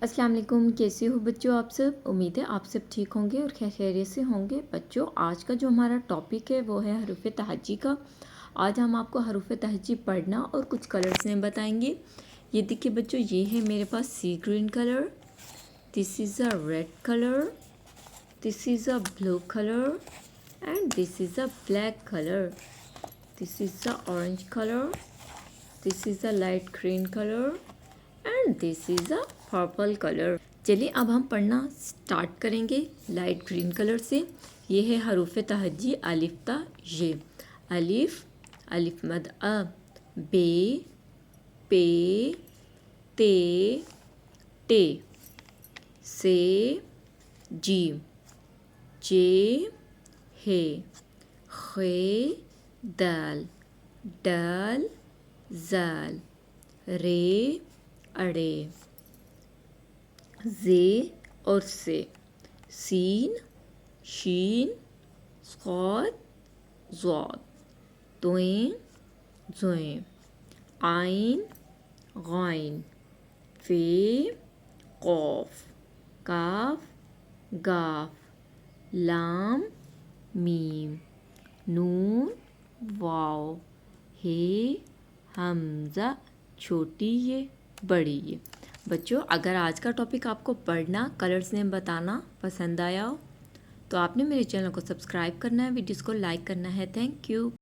अस्सलाम वालेकुम, कैसे हो बच्चों आप सब। उम्मीद है आप सब ठीक होंगे और खैरियत से होंगे। बच्चों आज का जो हमारा टॉपिक है वो है हरूफ तहज्जी का। आज हम आपको हरूफ तहज्जी पढ़ना और कुछ कलर्स में बताएंगे। ये देखिए बच्चों, ये है मेरे पास see green colour, this is a red colour, this is a blue colour and this is a black colour, this is a orange colour, this is a light green colour and this is a purple colour. चलिए अब हम पढ़ना start करेंगे light green colour से। ये है हरूफ तहज्जी अलिफ ता ये। अलिफ, अलिफ मद अ, बे, पे, ते, टे, से, जीम, जे, हे, खे, दाल, डाल, जाल, रे, अड़े, जे और से, सीन, शीन, स्वाद, ज़ाद, तोएं, ज़ोएं, आइन, गाइन, फे, कौफ, काफ, गाफ, लाम, मीम, नून, वाव, हे, हमज़ा, छोटी ये बड़ी ये। बच्चों अगर आज का टॉपिक आपको पढ़ना कलर्स नेम बताना पसंद आया हो तो आपने मेरे चैनल को सब्सक्राइब करना है, वीडियोस को लाइक करना है। Thank you.